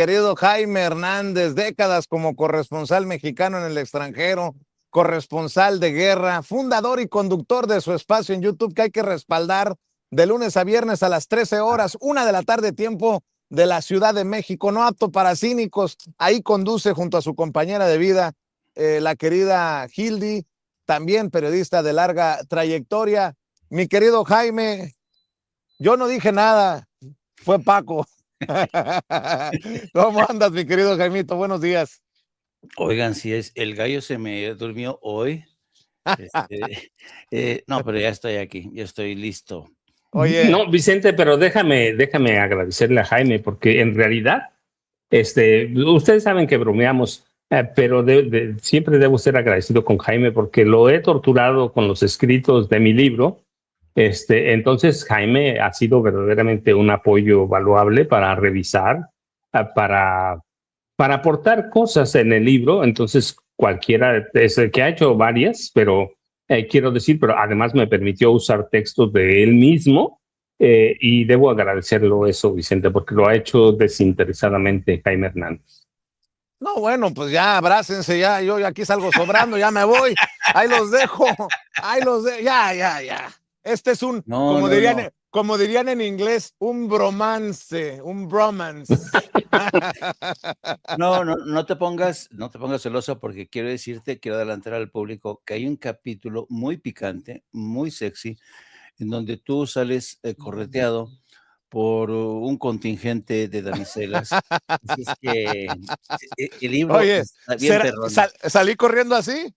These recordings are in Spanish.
Querido Jaime Hernández, décadas como corresponsal mexicano en el extranjero, corresponsal de guerra, fundador y conductor de su espacio en YouTube que hay que respaldar de lunes a viernes a las 13 horas, 1 de la tarde, tiempo de la Ciudad de México, no apto para cínicos. Ahí conduce junto a su compañera de vida, la querida Hildy, también periodista de larga trayectoria. Mi querido Jaime, yo no dije nada, fue Paco. ¿Cómo andas, mi querido Jaimito? Buenos días. Oigan, si es el gallo se me durmió hoy. No, pero ya estoy aquí, ya estoy listo. Oye, No, Vicente, pero déjame agradecerle a Jaime, porque en realidad, ustedes saben que bromeamos, pero siempre debo ser agradecido con Jaime porque lo he torturado con los escritos de mi libro. Entonces Jaime ha sido verdaderamente un apoyo valuable para revisar, para aportar cosas en el libro. Entonces cualquiera es el que ha hecho varias, pero quiero decir, pero además me permitió usar textos de él mismo, y debo agradecerlo eso, Vicente, porque lo ha hecho desinteresadamente Jaime Hernández. no, bueno, pues ya abrácense, ya, yo aquí salgo sobrando, ya me voy, ahí los dejo, ya. Este es un, No, como no, dirían, no. como dirían en inglés, un bromance. No te pongas celoso porque quiero adelantar al público que hay un capítulo muy picante, muy sexy, en donde tú sales correteado por un contingente de damiselas. Así es que el libro Oye, está bien perrón. ¿salí corriendo así?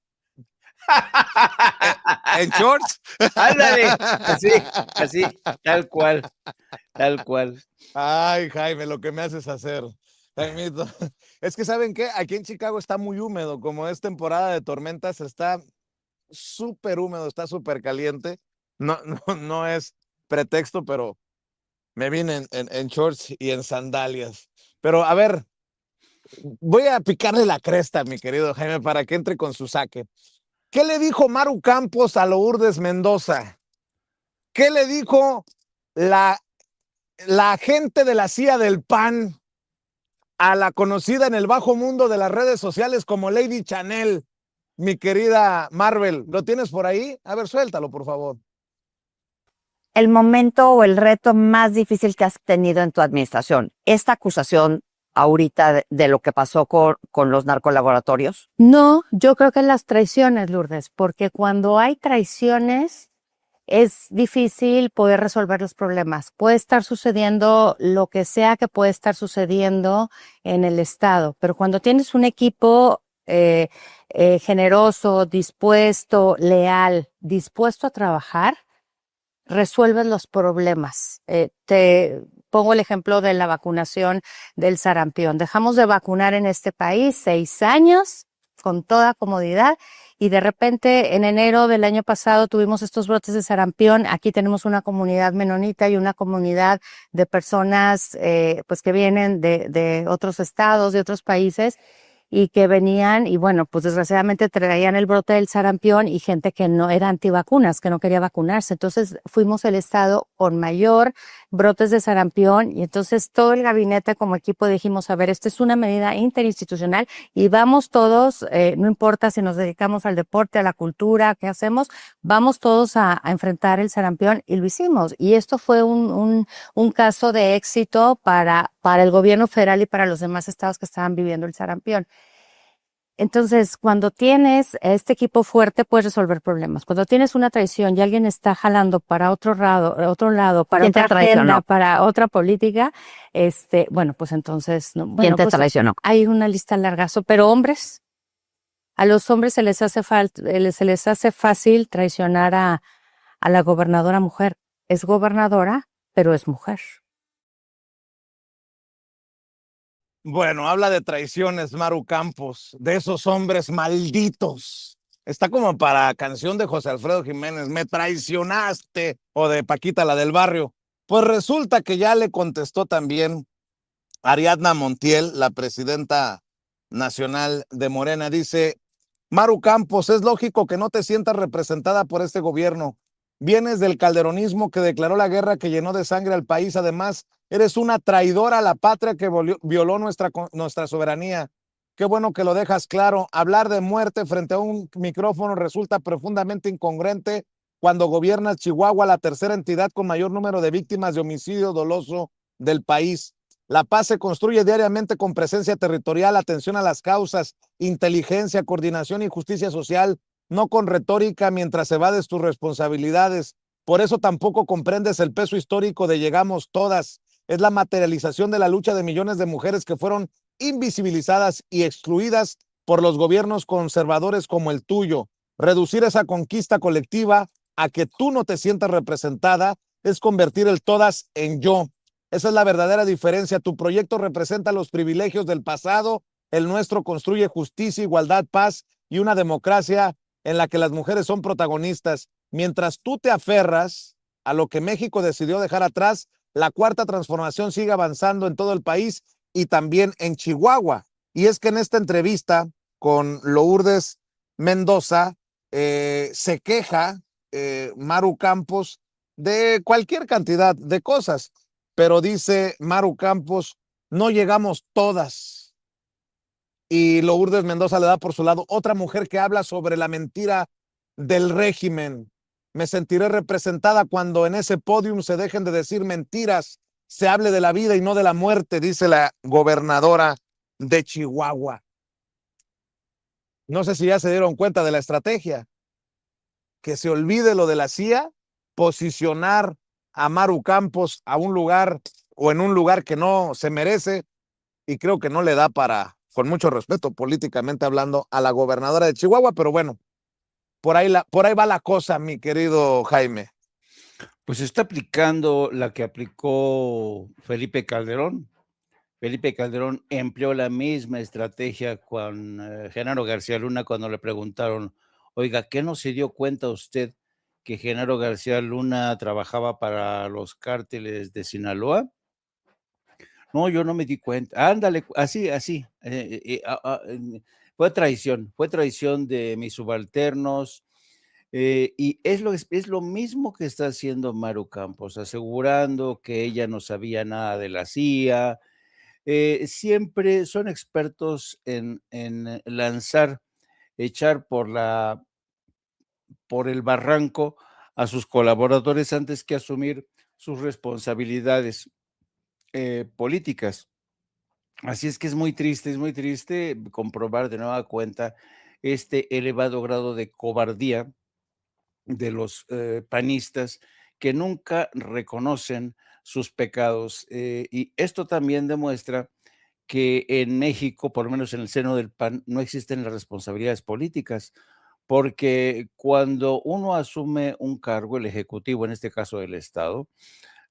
¿En shorts? Ándale, así, tal cual. Ay, Jaime, lo que me haces hacer. Jaimito, es que ¿saben qué? Aquí en Chicago está muy húmedo, como es temporada de tormentas, está súper húmedo, está súper caliente. No es pretexto, pero me vine en shorts y en sandalias. Pero a ver, voy a picarle la cresta, mi querido Jaime, para que entre con su saque. ¿Qué le dijo Maru Campos a Lourdes Mendoza? ¿Qué le dijo la, la agente de la CIA del PAN a la conocida en el bajo mundo de las redes sociales como Lady Chanel? Mi querida Marvel, ¿lo tienes por ahí? A ver, suéltalo, por favor. El momento o el reto más difícil que has tenido en tu administración, esta acusación ahorita de lo que pasó con los narcolaboratorios? No, yo creo que las traiciones, Lourdes, porque cuando hay traiciones es difícil poder resolver los problemas. Puede estar sucediendo lo que sea que puede estar sucediendo en el Estado, pero cuando tienes un equipo generoso, dispuesto, leal, dispuesto a trabajar, resuelves los problemas. Te pongo el ejemplo de la vacunación del sarampión. Dejamos de vacunar en este país 6 años con toda comodidad y de repente en enero del año pasado tuvimos estos brotes de sarampión. Aquí tenemos una comunidad menonita y una comunidad de personas pues que vienen de otros estados, de otros países, y que venían y bueno, pues desgraciadamente traían el brote del sarampión y gente que no era antivacunas, que no quería vacunarse. Entonces fuimos el estado con mayor brotes de sarampión y entonces todo el gabinete como equipo dijimos, a ver, esta es una medida interinstitucional y vamos todos, no importa si nos dedicamos al deporte, a la cultura, ¿qué hacemos? Vamos todos a enfrentar el sarampión y lo hicimos. Y esto fue un caso de éxito para el gobierno federal y para los demás estados que estaban viviendo el sarampión. Entonces, cuando tienes este equipo fuerte, puedes resolver problemas. Cuando tienes una traición y alguien está jalando para otro lado, para otra agenda, para otra política, bueno, pues entonces, no. Bueno, ¿Quién te pues traicionó? hay una lista largazo, pero hombres, a los hombres se les hace fácil traicionar a la gobernadora mujer. Es gobernadora, pero es mujer. Bueno, habla de traiciones, Maru Campos, de esos hombres malditos. Está como para canción de José Alfredo Jiménez, me traicionaste, o de Paquita, la del barrio. Pues resulta que ya le contestó también Ariadna Montiel, la presidenta nacional de Morena. Dice, Maru Campos, es lógico que no te sientas representada por este gobierno. Vienes del calderonismo que declaró la guerra, que llenó de sangre al país. Además, Eres una traidora a la patria que violó nuestra soberanía. Qué bueno que lo dejas claro. Hablar de muerte frente a un micrófono resulta profundamente incongruente cuando gobiernas Chihuahua, la tercera entidad con mayor número de víctimas de homicidio doloso del país. La paz se construye diariamente con presencia territorial, atención a las causas, inteligencia, coordinación y justicia social, no con retórica mientras evades tus responsabilidades. Por eso tampoco comprendes el peso histórico de Llegamos Todas. Es la materialización de la lucha de millones de mujeres que fueron invisibilizadas y excluidas por los gobiernos conservadores como el tuyo. Reducir esa conquista colectiva a que tú no te sientas representada es convertir el todas en yo. Esa es la verdadera diferencia. Tu proyecto representa los privilegios del pasado, el nuestro construye justicia, igualdad, paz y una democracia en la que las mujeres son protagonistas. Mientras tú te aferras a lo que México decidió dejar atrás, la cuarta transformación sigue avanzando en todo el país y también en Chihuahua. Y es que en esta entrevista con Lourdes Mendoza se queja Maru Campos de cualquier cantidad de cosas, pero dice Maru Campos, no llegamos todas. Y Lourdes Mendoza le da por su lado otra mujer que habla sobre la mentira del régimen. Me sentiré representada cuando en ese podium se dejen de decir mentiras, se hable de la vida y no de la muerte, dice la gobernadora de Chihuahua. No sé si ya se dieron cuenta de la estrategia. Que se olvide lo de la CIA, posicionar a Maru Campos a un lugar o en un lugar que no se merece, y creo que no le da para, con mucho respeto, políticamente hablando, a la gobernadora de Chihuahua, pero bueno, por ahí va la cosa, mi querido Jaime. Pues está aplicando la que aplicó Felipe Calderón. Felipe Calderón empleó la misma estrategia con Genaro García Luna cuando le preguntaron, oiga, ¿qué no se dio cuenta usted que Genaro García Luna trabajaba para los cárteles de Sinaloa? No, yo no me di cuenta. Ándale, así. Fue traición de mis subalternos. Y es lo mismo que está haciendo Maru Campos, asegurando que ella no sabía nada de la CIA. Siempre son expertos en lanzar, echar por el barranco a sus colaboradores antes que asumir sus responsabilidades políticas. Así es que es muy triste comprobar de nueva cuenta este elevado grado de cobardía de los panistas que nunca reconocen sus pecados. Y esto también demuestra que en México, por lo menos en el seno del PAN, no existen las responsabilidades políticas, porque cuando uno asume un cargo, el ejecutivo, en este caso del Estado,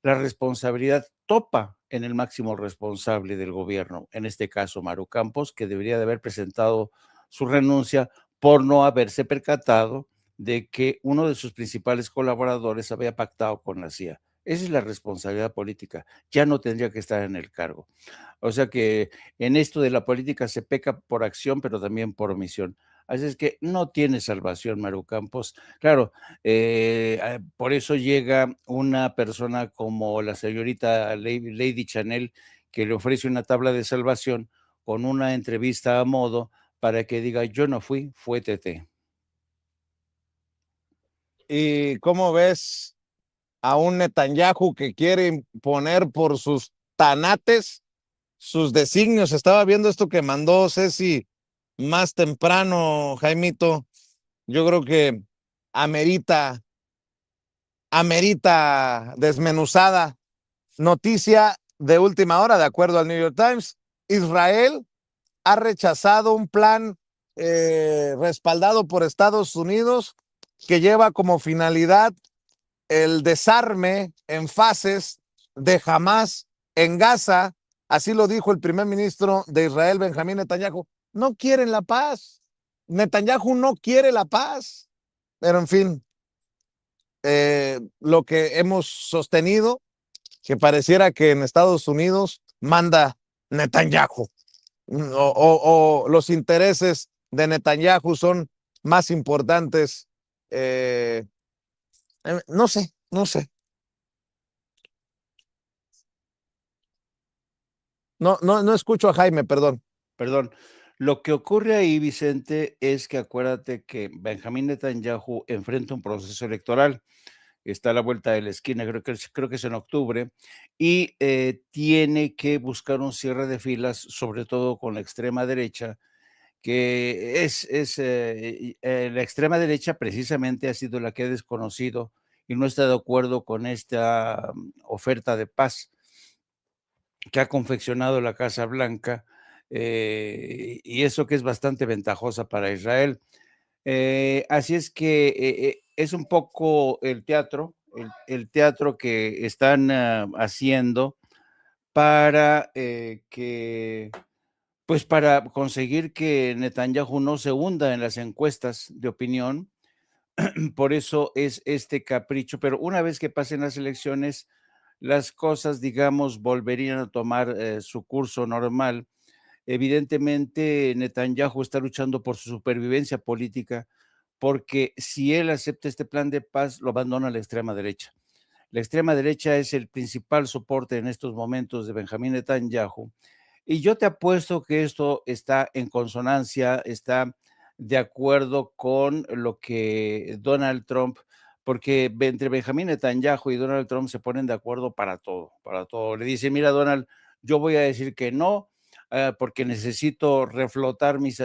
la responsabilidad topa en el máximo responsable del gobierno, en este caso Maru Campos, que debería de haber presentado su renuncia por no haberse percatado de que uno de sus principales colaboradores había pactado con la CIA. Esa es la responsabilidad política. Ya no tendría que estar en el cargo. O sea que en esto de la política se peca por acción, pero también por omisión. Así es que no tiene salvación, Maru Campos. Claro, por eso llega una persona como la señorita Lady Chanel, que le ofrece una tabla de salvación con una entrevista a modo para que diga, yo no fui, fue Tete. ¿Y cómo ves a un Netanyahu que quiere imponer por sus tanates sus designios? Estaba viendo esto que mandó Ceci más temprano, Jaimito. Yo creo que amerita desmenuzada. Noticia de última hora, de acuerdo al New York Times, Israel ha rechazado un plan respaldado por Estados Unidos que lleva como finalidad el desarme en fases de Hamás en Gaza. Así lo dijo el primer ministro de Israel, Benjamín Netanyahu. No quieren la paz. Netanyahu no quiere la paz. Pero en fin, lo que hemos sostenido, que pareciera que en Estados Unidos manda Netanyahu, o los intereses de Netanyahu son más importantes. No sé. No escucho a Jaime, perdón. Perdón. Lo que ocurre ahí, Vicente, es que acuérdate que Benjamín Netanyahu enfrenta un proceso electoral, está a la vuelta de la esquina, creo que es en octubre, y tiene que buscar un cierre de filas, sobre todo con la extrema derecha, que la extrema derecha precisamente ha sido la que ha desconocido y no está de acuerdo con esta oferta de paz que ha confeccionado la Casa Blanca, y eso que es bastante ventajosa para Israel. Así es que es un poco el teatro que están haciendo para pues para conseguir que Netanyahu no se hunda en las encuestas de opinión. Por eso es este capricho, pero una vez que pasen las elecciones, las cosas, digamos, volverían a tomar su curso normal. Evidentemente, Netanyahu está luchando por su supervivencia política, porque si él acepta este plan de paz, lo abandona la extrema derecha. La extrema derecha es el principal soporte en estos momentos de Benjamín Netanyahu. Y yo te apuesto que esto está en consonancia, está de acuerdo con lo que Donald Trump, porque entre Benjamín Netanyahu y Donald Trump se ponen de acuerdo para todo, para todo. Le dice, mira, Donald, yo voy a decir que no, porque necesito reflotar mis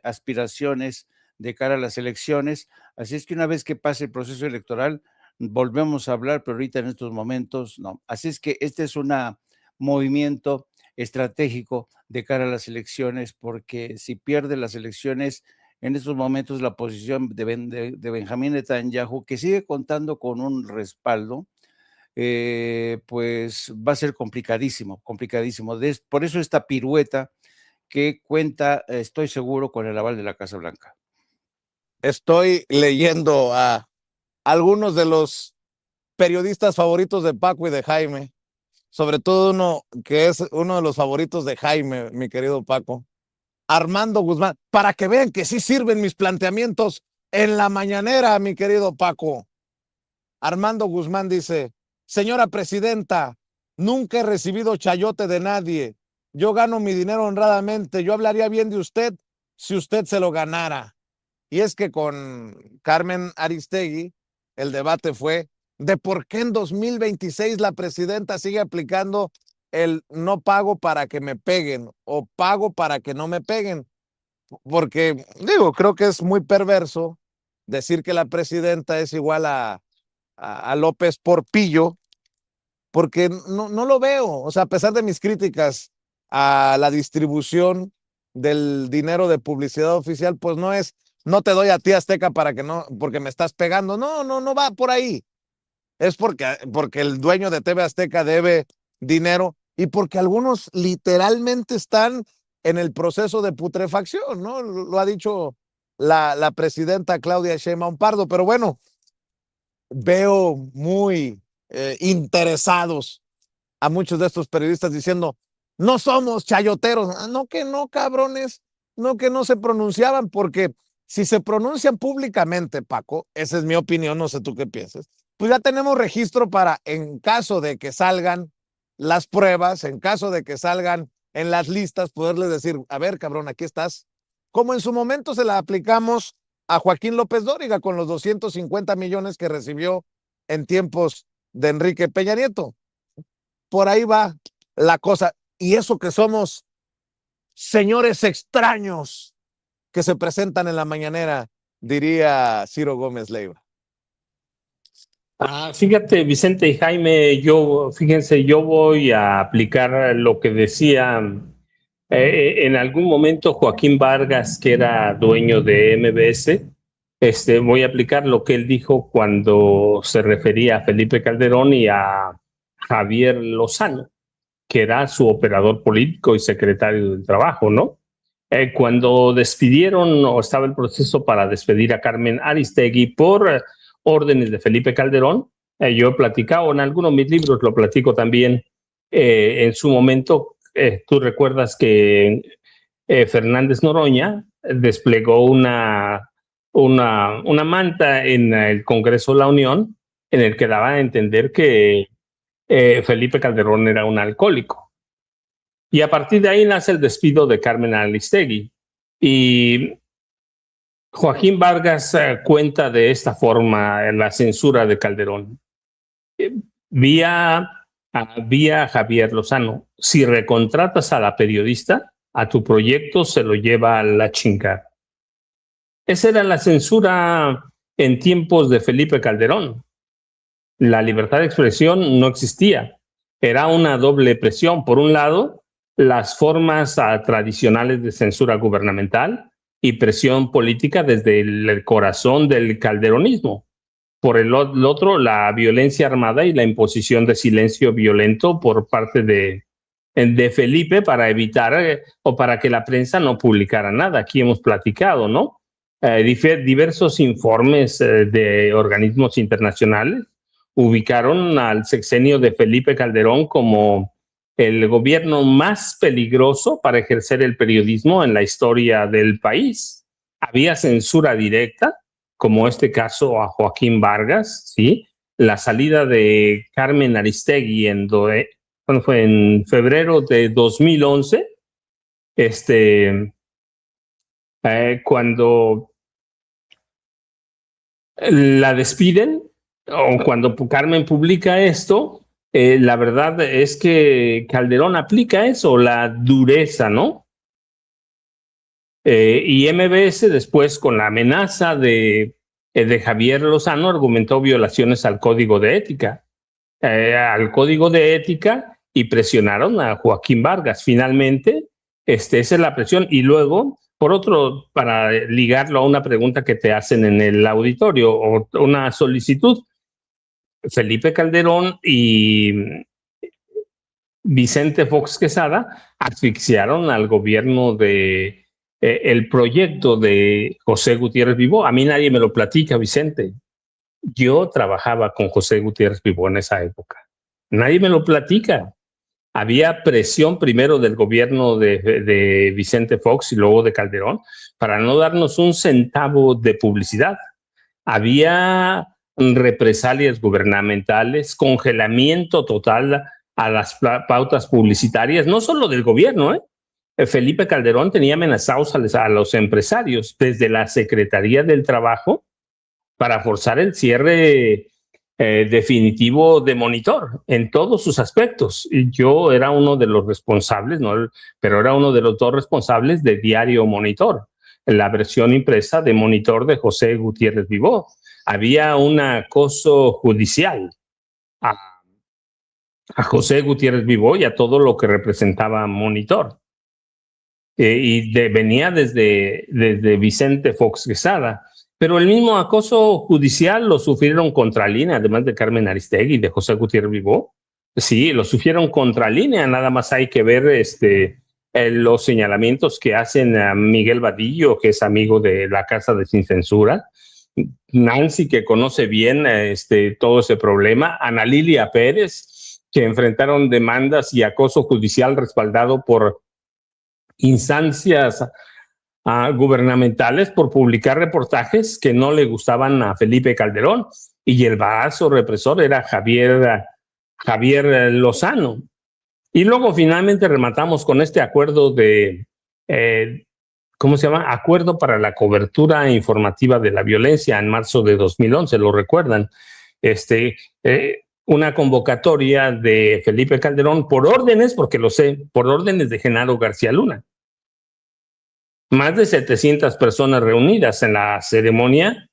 aspiraciones de cara a las elecciones. Así es que una vez que pase el proceso electoral, volvemos a hablar, pero ahorita en estos momentos no. Así es que este es un movimiento estratégico de cara a las elecciones, porque si pierde las elecciones, en estos momentos la posición de Benjamín Netanyahu, que sigue contando con un respaldo, pues va a ser complicadísimo, complicadísimo. Por eso esta pirueta que cuenta, estoy seguro, con el aval de la Casa Blanca. Estoy leyendo a algunos de los periodistas favoritos de Paco y de Jaime, sobre todo uno que es uno de los favoritos de Jaime, mi querido Paco, Armando Guzmán, para que vean que sí sirven mis planteamientos en la mañanera, mi querido Paco. Armando Guzmán dice, señora presidenta, nunca he recibido chayote de nadie. Yo gano mi dinero honradamente. Yo hablaría bien de usted si usted se lo ganara. Y es que con Carmen Aristegui, el debate fue de por qué en 2026 la presidenta sigue aplicando el no pago para que me peguen o pago para que no me peguen. Porque, digo, creo que es muy perverso decir que la presidenta es igual a López Porpillo, porque no lo veo. O sea, a pesar de mis críticas a la distribución del dinero de publicidad oficial, pues no te doy a ti Azteca porque me estás pegando. No va por ahí. Es porque el dueño de TV Azteca debe dinero y porque algunos literalmente están en el proceso de putrefacción, ¿no? Lo ha dicho la presidenta Claudia Sheinbaum Pardo, pero bueno, veo muy interesados a muchos de estos periodistas diciendo, no somos chayoteros. No que no, cabrones, no que no se pronunciaban, porque si se pronuncian públicamente, Paco, esa es mi opinión, no sé tú qué piensas, pues ya tenemos registro para, en caso de que salgan las pruebas, en caso de que salgan en las listas, poderles decir, a ver, cabrón, aquí estás. Como en su momento se la aplicamos a Joaquín López Dóriga con los 250 millones que recibió en tiempos de Enrique Peña Nieto. Por ahí va la cosa. Y eso que somos señores extraños que se presentan en la mañanera, diría Ciro Gómez Leiva. Fíjate, Vicente y Jaime, fíjense, yo voy a aplicar lo que decía en algún momento Joaquín Vargas, que era dueño de MBS. Voy a aplicar lo que él dijo cuando se refería a Felipe Calderón y a Javier Lozano, que era su operador político y secretario del Trabajo, ¿no? Cuando despidieron o estaba el proceso para despedir a Carmen Aristegui por órdenes de Felipe Calderón, yo he platicado en algunos de mis libros, lo platico también en su momento. Tú recuerdas que Fernández Noroña desplegó una manta en el Congreso de la Unión en el que daba a entender que Felipe Calderón era un alcohólico. Y a partir de ahí nace el despido de Carmen Aristegui. Y Joaquín Vargas cuenta de esta forma la censura de Calderón. Vía Javier Lozano, si recontratas a la periodista, a tu proyecto se lo lleva a la chingada. Esa era la censura en tiempos de Felipe Calderón. La libertad de expresión no existía. Era una doble presión. Por un lado, las formas tradicionales de censura gubernamental y presión política desde el corazón del calderonismo. Por el otro, la violencia armada y la imposición de silencio violento por parte de Felipe para evitar o para que la prensa no publicara nada. Aquí hemos platicado, ¿no? Diversos informes de organismos internacionales ubicaron al sexenio de Felipe Calderón como el gobierno más peligroso para ejercer el periodismo en la historia del país. Había censura directa, como este caso a Joaquín Vargas, ¿sí? La salida de Carmen Aristegui ¿cuándo fue? En febrero de 2011, cuando la despiden, o cuando Carmen publica esto, la verdad es que Calderón aplica eso, la dureza, ¿no? Y MBS después, con la amenaza de Javier Lozano, argumentó violaciones al Código de Ética. Y presionaron a Joaquín Vargas. Finalmente, esa es la presión. Y luego, por otro, para ligarlo a una pregunta que te hacen en el auditorio o una solicitud, Felipe Calderón y Vicente Fox Quesada asfixiaron al gobierno de el proyecto de José Gutiérrez Vivó. A mí nadie me lo platica, Vicente. Yo trabajaba con José Gutiérrez Vivó en esa época. Nadie me lo platica. Había presión primero del gobierno de Vicente Fox y luego de Calderón para no darnos un centavo de publicidad. Había represalias gubernamentales, congelamiento total a las pautas publicitarias, no solo del gobierno, Felipe Calderón tenía amenazados a los empresarios desde la Secretaría del Trabajo para forzar el cierre definitivo de Monitor en todos sus aspectos. Y yo era uno de los responsables, ¿no? Pero era uno de los dos responsables de Diario Monitor, la versión impresa de Monitor de José Gutiérrez Vivó. Había un acoso judicial a José Gutiérrez Vivó y a todo lo que representaba Monitor. Venía desde Vicente Fox Quesada. Pero el mismo acoso judicial lo sufrieron contra línea, además de Carmen Aristegui y de José Gutiérrez Vivó. Sí, lo sufrieron contra línea. Nada más hay que ver los señalamientos que hacen a Miguel Vadillo, que es amigo de la Casa de Sin Censura. Nancy, que conoce bien todo ese problema. Ana Lilia Pérez, que enfrentaron demandas y acoso judicial respaldado por instancias gubernamentales por publicar reportajes que no le gustaban a Felipe Calderón, y el brazo represor era Javier Lozano. Y luego finalmente rematamos con este acuerdo de, ¿cómo se llama? Acuerdo para la cobertura informativa de la violencia en marzo de 2011, ¿lo recuerdan? Una convocatoria de Felipe Calderón por órdenes, porque lo sé, por órdenes de Genaro García Luna. Más de 700 personas reunidas en la ceremonia.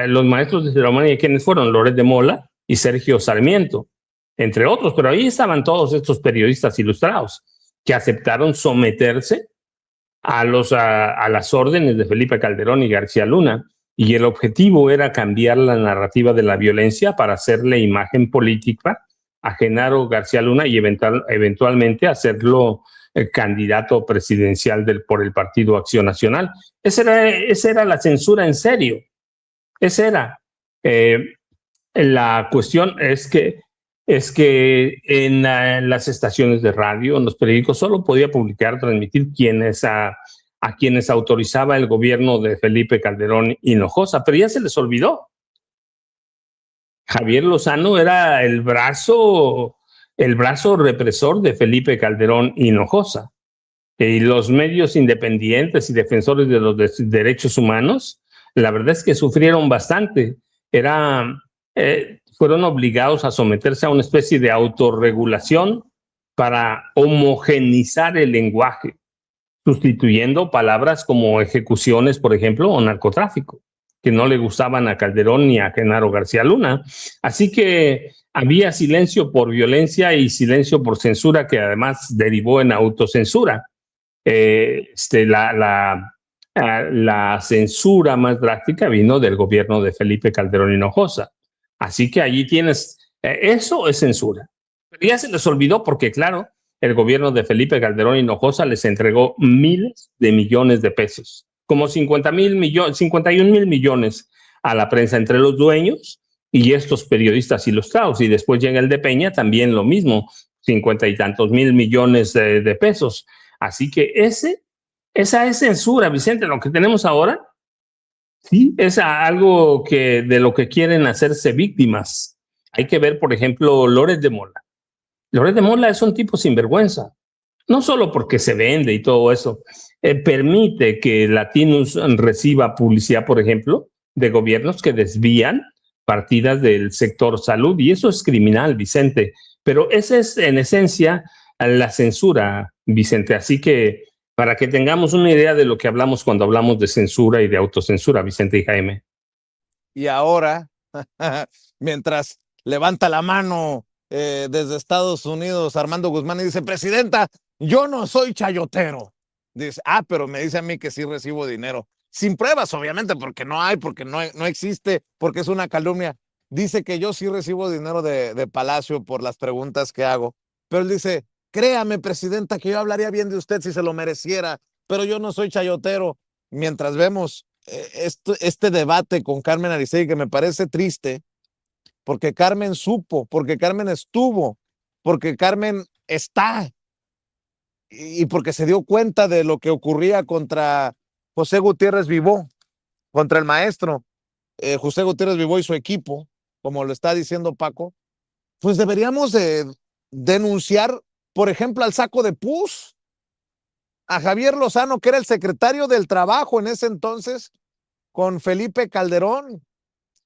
Los maestros de ceremonia, ¿quiénes fueron? Loret de Mola y Sergio Sarmiento, entre otros, pero ahí estaban todos estos periodistas ilustrados que aceptaron someterse a las órdenes de Felipe Calderón y García Luna, y el objetivo era cambiar la narrativa de la violencia para hacerle imagen política a Genaro García Luna y eventualmente hacerlo candidato presidencial por el Partido Acción Nacional. Esa era la censura en serio. Esa era. La cuestión es que en las estaciones de radio, en los periódicos, solo podía transmitir a quienes autorizaba el gobierno de Felipe Calderón Hinojosa, pero ya se les olvidó. Javier Lozano era el brazo el brazo represor de Felipe Calderón Hinojosa. Y los medios independientes y defensores de los derechos humanos, la verdad es que sufrieron bastante. Fueron obligados a someterse a una especie de autorregulación para homogenizar el lenguaje, sustituyendo palabras como ejecuciones, por ejemplo, o narcotráfico, que no le gustaban a Calderón ni a Genaro García Luna. Así que había silencio por violencia y silencio por censura, que además derivó en autocensura. La censura más drástica vino del gobierno de Felipe Calderón Hinojosa. Así que allí tienes, eso es censura. Pero ya se les olvidó porque, claro, el gobierno de Felipe Calderón Hinojosa les entregó miles de millones de pesos, como 51 mil millones a la prensa entre los dueños y estos periodistas ilustrados. Y después llega el de Peña, también lo mismo, 50 y tantos mil millones de pesos. Así que esa es censura, Vicente. Lo que tenemos ahora, sí, es algo de lo que quieren hacerse víctimas. Hay que ver, por ejemplo, Loret de Mola. Loret de Mola es un tipo sinvergüenza, no solo porque se vende y todo eso, permite que Latinus reciba publicidad, por ejemplo, de gobiernos que desvían partidas del sector salud, y eso es criminal, Vicente. Pero esa es, en esencia, la censura, Vicente. Así que para que tengamos una idea de lo que hablamos cuando hablamos de censura y de autocensura, Vicente y Jaime. Y ahora, mientras levanta la mano desde Estados Unidos Armando Guzmán y dice, presidenta, yo no soy chayotero. Dice, pero me dice a mí que sí recibo dinero. Sin pruebas, obviamente, porque no hay, porque no existe, porque es una calumnia. Dice que yo sí recibo dinero de Palacio por las preguntas que hago. Pero él dice, créame, presidenta, que yo hablaría bien de usted si se lo mereciera, pero yo no soy chayotero. Mientras vemos este debate con Carmen Aristegui, que me parece triste, porque Carmen supo, porque Carmen estuvo, porque Carmen está, y porque se dio cuenta de lo que ocurría contra José Gutiérrez Vivó, contra el maestro José Gutiérrez Vivó y su equipo, como lo está diciendo Paco. Pues deberíamos denunciar, por ejemplo, al saco de pus, a Javier Lozano, que era el secretario del Trabajo en ese entonces, con Felipe Calderón,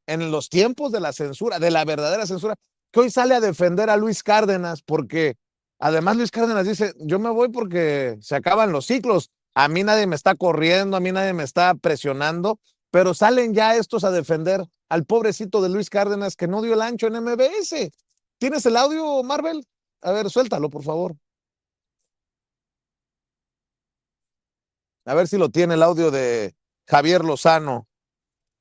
en los tiempos de la censura, de la verdadera censura, que hoy sale a defender a Luis Cárdenas, porque además Luis Cárdenas dice, yo me voy porque se acaban los ciclos, a mí nadie me está corriendo, a mí nadie me está presionando, pero salen ya estos a defender al pobrecito de Luis Cárdenas, que no dio el ancho en MBS. ¿Tienes el audio, Marvel? A ver, suéltalo, por favor. A ver si lo tiene el audio de Javier Lozano,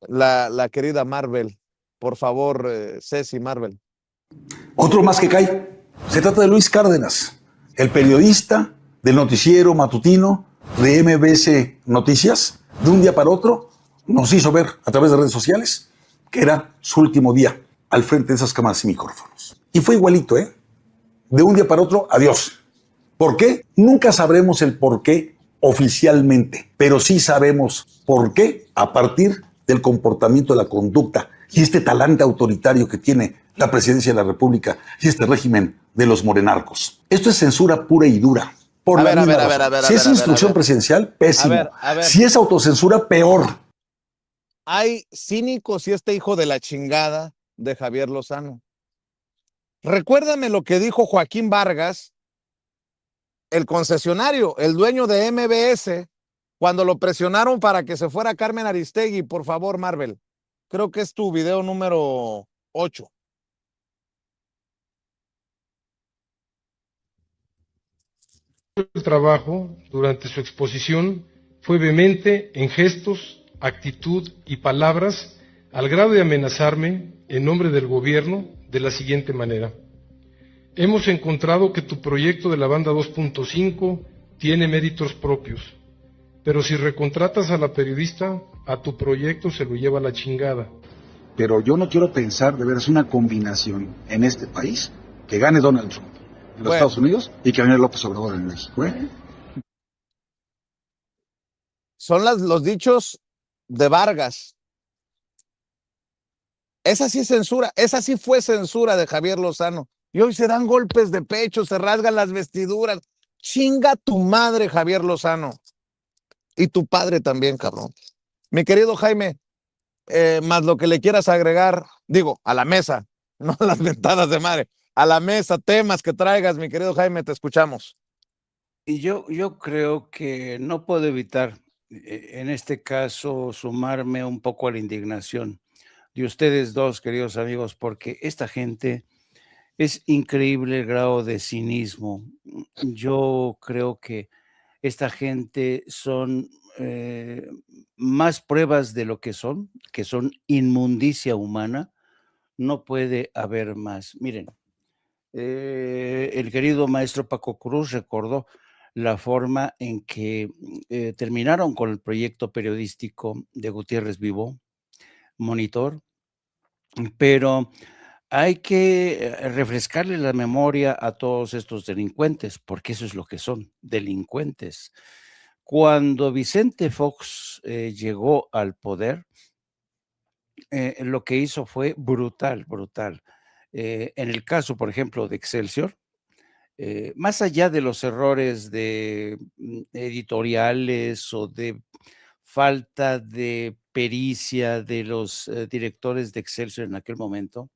la querida Marvel. Por favor, Ceci, Marvel. Otro más que cae. Se trata de Luis Cárdenas, el periodista del noticiero matutino de MBS Noticias. De un día para otro nos hizo ver a través de redes sociales que era su último día al frente de esas cámaras y micrófonos. Y fue igualito, ¿eh? De un día para otro, adiós. ¿Por qué? Nunca sabremos el por qué oficialmente, pero sí sabemos por qué a partir del comportamiento, de la conducta y este talante autoritario que tiene la presidencia de la República y este régimen de los morenarcos. Esto es censura pura y dura. Por la misma razón. Si es instrucción presidencial, pésimo. Si es autocensura, peor. Hay cínicos y este hijo de la chingada de Javier Lozano. Recuérdame lo que dijo Joaquín Vargas, el concesionario, el dueño de MBS, cuando lo presionaron para que se fuera Carmen Aristegui. Por favor, Marvel. Creo que es tu video número 8. El trabajo, durante su exposición, fue vehemente en gestos, actitud y palabras, al grado de amenazarme, en nombre del gobierno, de la siguiente manera. Hemos encontrado que tu proyecto de la banda 2.5 tiene méritos propios, pero si recontratas a la periodista, a tu proyecto se lo lleva la chingada. Pero yo no quiero pensar de veras una combinación en este país que gane Donald Trump en los Estados Unidos y que gane López Obrador en México. Son los dichos de Vargas. Esa sí es censura, esa sí fue censura de Javier Lozano. y hoy se dan golpes de pecho, se rasgan las vestiduras. Chinga tu madre, Javier Lozano. Y tu padre también, cabrón. Mi querido Jaime, más lo que le quieras agregar, digo, a la mesa, no a las mentadas de madre, a la mesa, temas que traigas, mi querido Jaime, te escuchamos. Y yo creo que no puedo evitar, en este caso, sumarme un poco a la indignación de ustedes dos, queridos amigos, porque esta gente es increíble el grado de cinismo. Yo creo que esta gente son más pruebas de lo que son inmundicia humana. No puede haber más. Miren, el querido maestro Paco Cruz recordó la forma en que terminaron con el proyecto periodístico de Gutiérrez Vivo, Monitor, pero hay que refrescarle la memoria a todos estos delincuentes, porque eso es lo que son, delincuentes. Cuando Vicente Fox llegó al poder, lo que hizo fue brutal, brutal. En el caso, por ejemplo, de Excelsior, más allá de los errores de editoriales o de falta de pericia de los directores de Excelsior en aquel momento,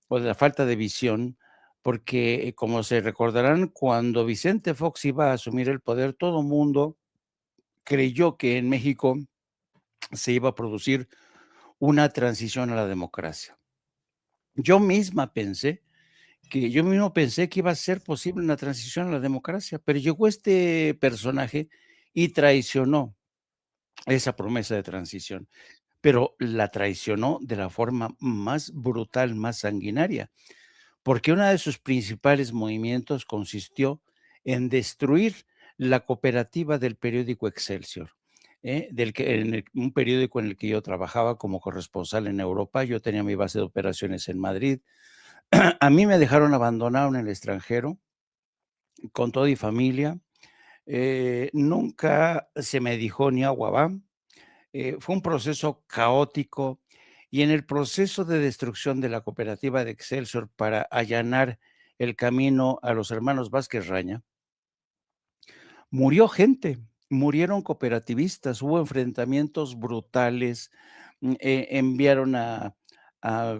o de la falta de visión, porque como se recordarán, cuando Vicente Fox iba a asumir el poder, todo el mundo creyó que en México se iba a producir una transición a la democracia. Yo mismo pensé que iba a ser posible una transición a la democracia, pero llegó este personaje y traicionó esa promesa de transición, pero la traicionó de la forma más brutal, más sanguinaria, porque uno de sus principales movimientos consistió en destruir la cooperativa del periódico Excelsior. Un periódico en el que yo trabajaba como corresponsal en Europa. Yo tenía mi base de operaciones en Madrid. A mí me dejaron abandonado en el extranjero con toda mi familia. Nunca se me dijo ni agua va. Fue un proceso caótico, y en el proceso de destrucción de la cooperativa de Excelsior para allanar el camino a los hermanos Vázquez Raña, murió gente, murieron cooperativistas, hubo enfrentamientos brutales, enviaron a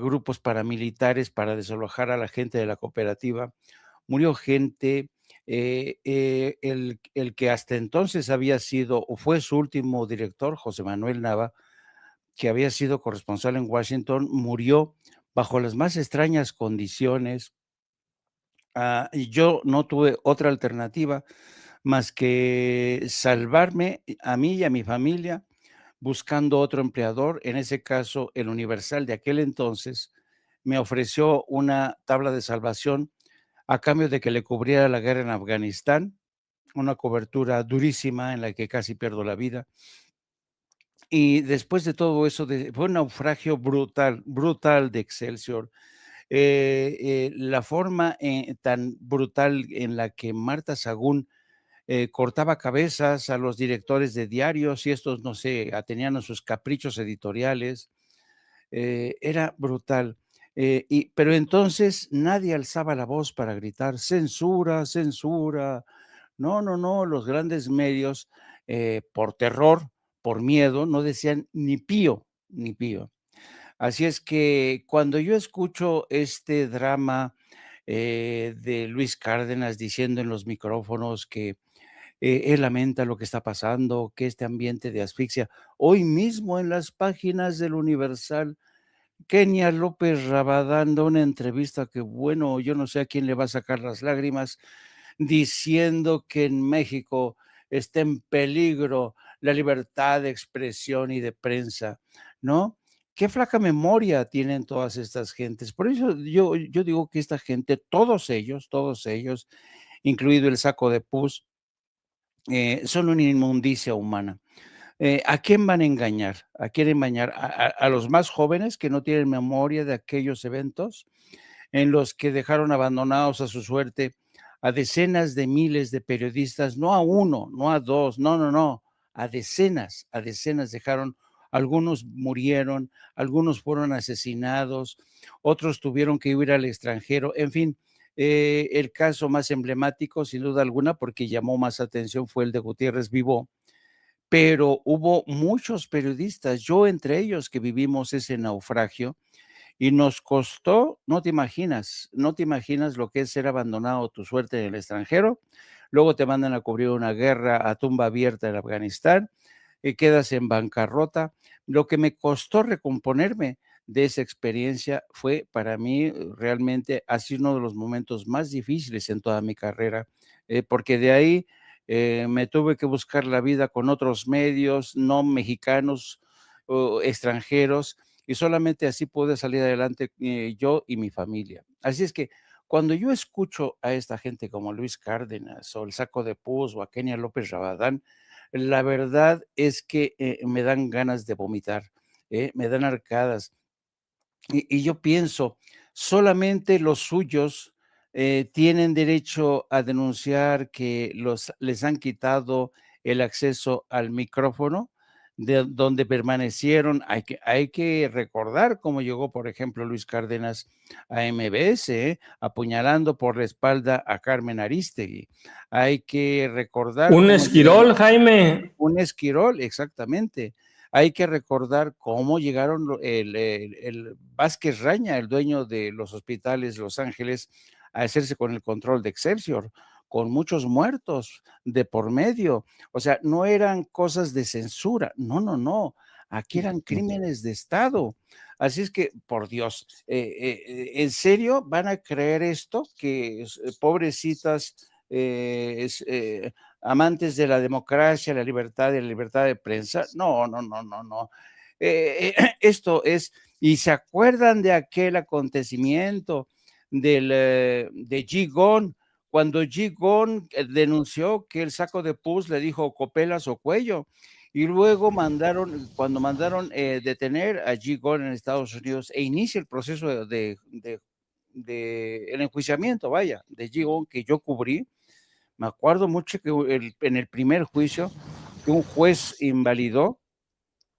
grupos paramilitares para desalojar a la gente de la cooperativa, murió gente. El que hasta entonces había sido o fue su último director, José Manuel Nava, que había sido corresponsal en Washington, murió bajo las más extrañas condiciones. Y yo no tuve otra alternativa más que salvarme a mí y a mi familia buscando otro empleador. En ese caso, el Universal de aquel entonces me ofreció una tabla de salvación a cambio de que le cubriera la guerra en Afganistán, una cobertura durísima en la que casi pierdo la vida. Y después de todo eso, fue un naufragio brutal, brutal de Excelsior. La forma tan brutal en la que Marta Sagún cortaba cabezas a los directores de diarios, y estos, no sé, tenían sus caprichos editoriales, era brutal. Pero entonces nadie alzaba la voz para gritar censura, censura. No, no, no, los grandes medios, por terror, por miedo, no decían ni pío, ni pío. Así es que cuando yo escucho este drama de Luis Cárdenas diciendo en los micrófonos que él lamenta lo que está pasando, que este ambiente de asfixia, hoy mismo en las páginas del Universal, Kenia López Rabadán da una entrevista que, bueno, yo no sé a quién le va a sacar las lágrimas, diciendo que en México está en peligro la libertad de expresión y de prensa, ¿no? Qué flaca memoria tienen todas estas gentes. Por eso yo digo que esta gente, todos ellos, incluido el saco de pus, son una inmundicia humana. ¿A quién van a engañar? ¿A quién engañar? ¿A los más jóvenes que no tienen memoria de aquellos eventos en los que dejaron abandonados a su suerte a decenas de miles de periodistas? No a uno, no a dos, no, no, no, a decenas dejaron. Algunos murieron, algunos fueron asesinados, otros tuvieron que huir al extranjero, en fin, El caso más emblemático, sin duda alguna, porque llamó más atención, fue el de Gutiérrez Vivó, pero hubo muchos periodistas, yo entre ellos, que vivimos ese naufragio y nos costó, no te imaginas lo que es ser abandonado tu suerte en el extranjero, luego te mandan a cubrir una guerra a tumba abierta en Afganistán, y quedas en bancarrota. Lo que me costó recomponerme de esa experiencia fue para mí realmente ha sido uno de los momentos más difíciles en toda mi carrera, porque de ahí me tuve que buscar la vida con otros medios, no mexicanos o extranjeros, y solamente así pude salir adelante yo y mi familia. Así es que cuando yo escucho a esta gente como Luis Cárdenas o el Saco de Pus o a Kenia López Rabadán, la verdad es que me dan ganas de vomitar, me dan arcadas. Y yo pienso, solamente los suyos tienen derecho a denunciar que les han quitado el acceso al micrófono de donde permanecieron. Hay que recordar cómo llegó, por ejemplo, Luis Cárdenas a MBS, apuñalando por la espalda a Carmen Aristegui. Hay que recordar Un cómo llegaron. esquirol, Jaime. Un esquirol, exactamente. Hay que recordar cómo llegaron el Vázquez Raña, el dueño de los hospitales Los Ángeles, a hacerse con el control de Excelsior, con muchos muertos de por medio. O sea, no eran cosas de censura, no, no, no. Aquí eran crímenes de Estado. Así es que, por Dios, ¿en serio van a creer esto? Que pobrecitas amantes de la democracia, la libertad y la libertad de prensa. No, no, no, no, no. Esto es, y se acuerdan de aquel acontecimiento de Gigón, cuando Gigón denunció que el Saco de Pus le dijo Copelas o Cuello, y luego cuando mandaron detener a Gigón en Estados Unidos e inicia el proceso de el enjuiciamiento, vaya, de Gigón que yo cubrí. Me acuerdo mucho que en el primer juicio que un juez invalidó,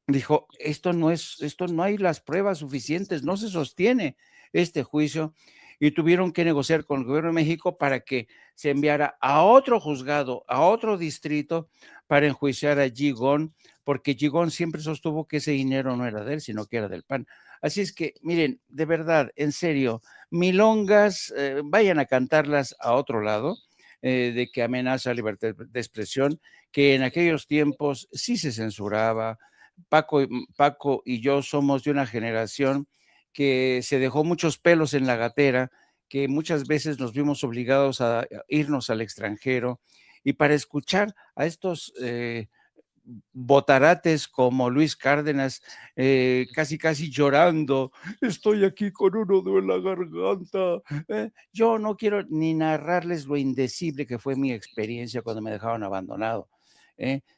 dijo, esto no hay las pruebas suficientes, no se sostiene este juicio, y tuvieron que negociar con el gobierno de México para que se enviara a otro juzgado, a otro distrito, para enjuiciar a Gigón, porque Gigón siempre sostuvo que ese dinero no era de él, sino que era del PAN. Así es que, miren, de verdad, en serio, milongas, vayan a cantarlas a otro lado, de que amenaza la libertad de expresión, que en aquellos tiempos sí se censuraba. Paco y yo somos de una generación que se dejó muchos pelos en la gatera, que muchas veces nos vimos obligados a irnos al extranjero, y para escuchar a estos botarates como Luis Cárdenas, casi casi llorando, estoy aquí con un nudo en la garganta. Yo no quiero ni narrarles lo indecible que fue mi experiencia cuando me dejaron abandonado,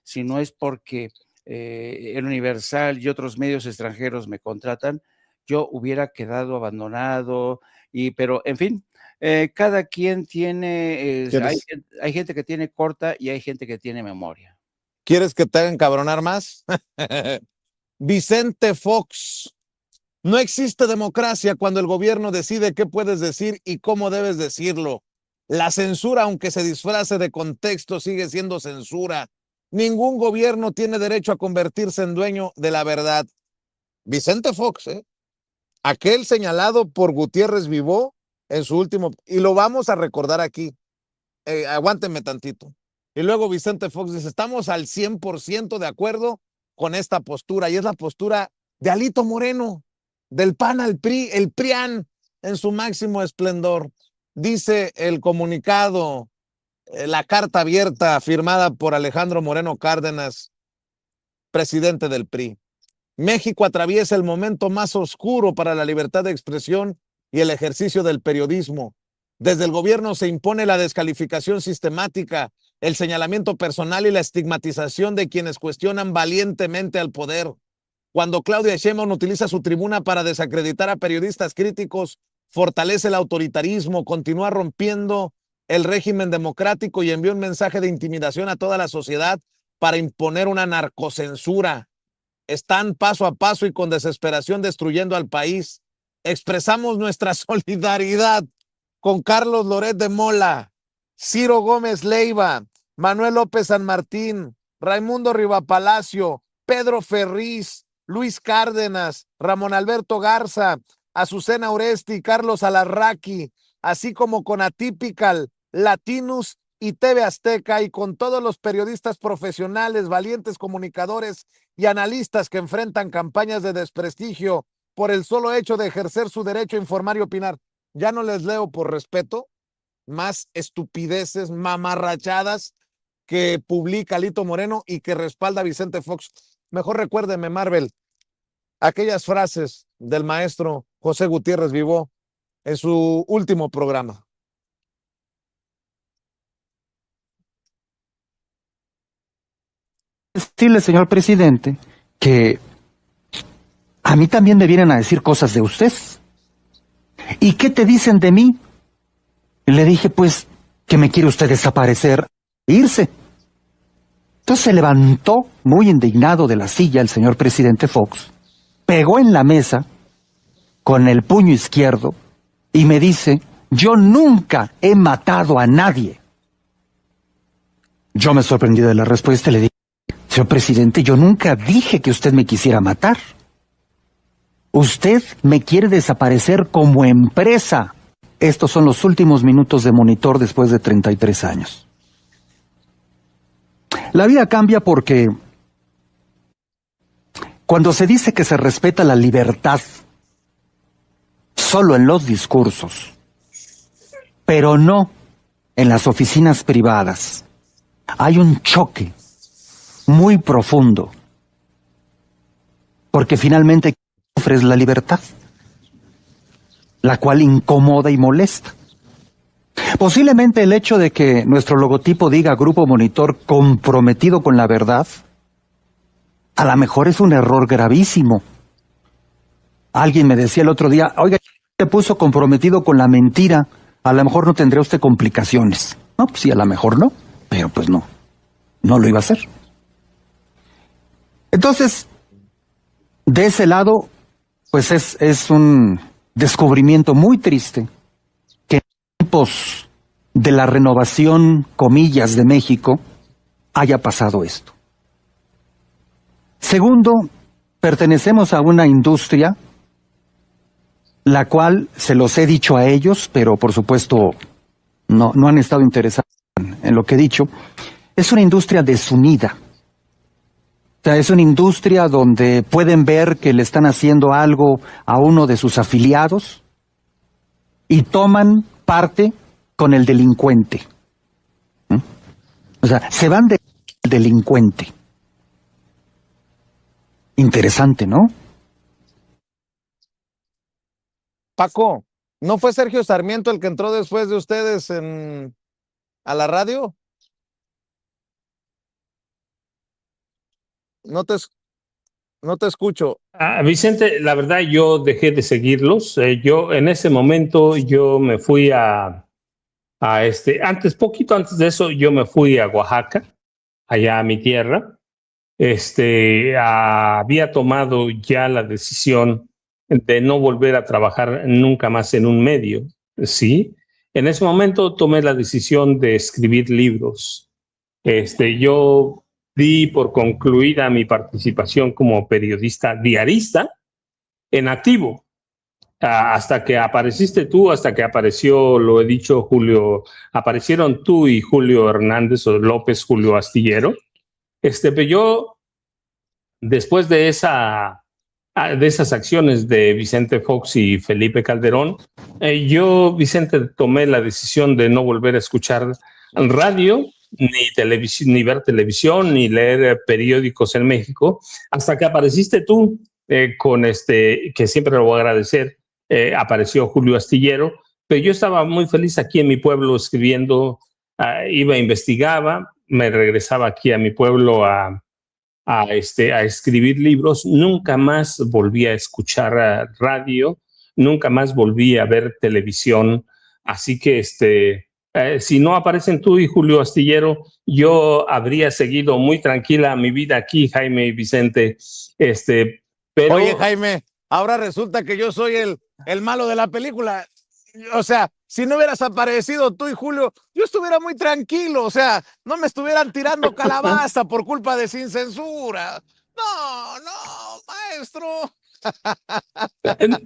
si no es porque el Universal y otros medios extranjeros me contratan, yo hubiera quedado abandonado, pero en fin, cada quien tiene, hay gente que tiene corta y hay gente que tiene memoria. ¿Quieres que te hagan cabronar más? Vicente Fox. No existe democracia cuando el gobierno decide qué puedes decir y cómo debes decirlo. La censura, aunque se disfrace de contexto, sigue siendo censura. Ningún gobierno tiene derecho a convertirse en dueño de la verdad. Vicente Fox, aquel señalado por Gutiérrez Vivó en su último, y lo vamos a recordar aquí. Aguántenme tantito. Y luego Vicente Fox dice, estamos al 100% de acuerdo con esta postura, y es la postura de Alito Moreno, del PAN al PRI, el PRIAN en su máximo esplendor. Dice el comunicado, la carta abierta firmada por Alejandro Moreno Cárdenas, presidente del PRI. México atraviesa el momento más oscuro para la libertad de expresión y el ejercicio del periodismo. Desde el gobierno se impone la descalificación sistemática, el señalamiento personal y la estigmatización de quienes cuestionan valientemente al poder. Cuando Claudia Sheinbaum utiliza su tribuna para desacreditar a periodistas críticos, fortalece el autoritarismo, continúa rompiendo el régimen democrático y envía un mensaje de intimidación a toda la sociedad para imponer una narcocensura. Están paso a paso y con desesperación destruyendo al país. Expresamos nuestra solidaridad con Carlos Loret de Mola, Ciro Gómez Leiva, Manuel López San Martín, Raimundo Rivapalacio, Pedro Ferriz, Luis Cárdenas, Ramón Alberto Garza, Azucena Oresti, Carlos Alarraqui, así como con Atypical, Latinus y TV Azteca, y con todos los periodistas profesionales, valientes comunicadores y analistas que enfrentan campañas de desprestigio por el solo hecho de ejercer su derecho a informar y opinar. Ya no les leo por respeto más estupideces, mamarrachadas que publica Lito Moreno y que respalda Vicente Fox. Mejor recuérdeme, Marvel, aquellas frases del maestro José Gutiérrez Vivó en su último programa. Decirle, señor presidente, que a mí también me vienen a decir cosas de usted. ¿Y qué te dicen de mí? Le dije, pues, que me quiere usted desaparecer, irse. Entonces se levantó muy indignado de la silla el señor presidente Fox, pegó en la mesa con el puño izquierdo y me dice, yo nunca he matado a nadie. Yo me sorprendí de la respuesta y le dije, señor presidente, yo nunca dije que usted me quisiera matar. Usted me quiere desaparecer como empresa. Estos son los últimos minutos de Monitor después de 33 años. La vida cambia porque cuando se dice que se respeta la libertad solo en los discursos, pero no en las oficinas privadas, hay un choque muy profundo, porque finalmente ofrece la libertad, la cual incomoda y molesta. Posiblemente el hecho de que nuestro logotipo diga Grupo Monitor comprometido con la verdad, a lo mejor es un error gravísimo. Alguien me decía el otro día, oiga, te puso comprometido con la mentira, a lo mejor no tendría usted complicaciones. No, pues sí, a lo mejor no, pero pues no lo iba a hacer. Entonces, de ese lado, pues es un descubrimiento muy triste que en tiempos de la renovación, comillas, de México, haya pasado esto. Segundo, pertenecemos a una industria la cual se los he dicho a ellos, pero por supuesto no han estado interesados en lo que he dicho. Es una industria desunida. O sea, es una industria donde pueden ver que le están haciendo algo a uno de sus afiliados y toman parte con el delincuente. O sea, se van del delincuente. Interesante, ¿no? Paco, ¿no fue Sergio Sarmiento el que entró después de ustedes a la radio? No te escucho. Vicente, la verdad yo dejé de seguirlos. Yo en ese momento yo me fui poquito antes de eso, yo me fui a Oaxaca, allá a mi tierra. Había tomado ya la decisión de no volver a trabajar nunca más en un medio, ¿sí? En ese momento tomé la decisión de escribir libros. Yo di por concluida mi participación como periodista diarista en activo. Hasta que apareciste tú, hasta que apareció, lo he dicho, Julio, aparecieron tú y Julio Hernández o López, Julio Astillero. Pero yo, después de esas acciones de Vicente Fox y Felipe Calderón, yo, Vicente, tomé la decisión de no volver a escuchar radio, ni ver televisión, ni leer periódicos en México, hasta que apareciste tú con que siempre lo voy a agradecer, apareció Julio Astillero, pero yo estaba muy feliz aquí en mi pueblo escribiendo, investigaba, me regresaba aquí a mi pueblo a escribir libros, nunca más volví a escuchar radio, nunca más volví a ver televisión, así que si no aparecen tú y Julio Astillero, yo habría seguido muy tranquila mi vida aquí, Jaime y Vicente, pero... Oye, Jaime, ahora resulta que yo soy el malo de la película. o sea, si no hubieras aparecido tú y Julio, yo estuviera muy tranquilo, o sea, no me estuvieran tirando calabaza por culpa de Sin Censura. No, no, maestro.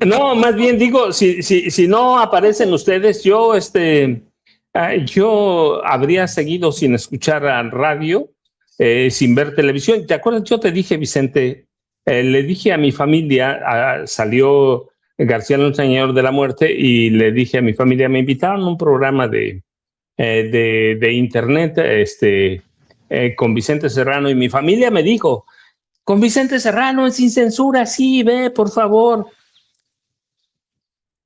No, más bien digo, si no aparecen ustedes, yo habría seguido sin escuchar a radio, sin ver televisión. ¿Te acuerdas? Yo te dije, Vicente, le dije a mi familia, salió García Alonso Señor de la Muerte, y le dije a mi familia, me invitaron a un programa de internet, con Vicente Serrano, y mi familia me dijo, con Vicente Serrano, Sin Censura, sí, ve, por favor.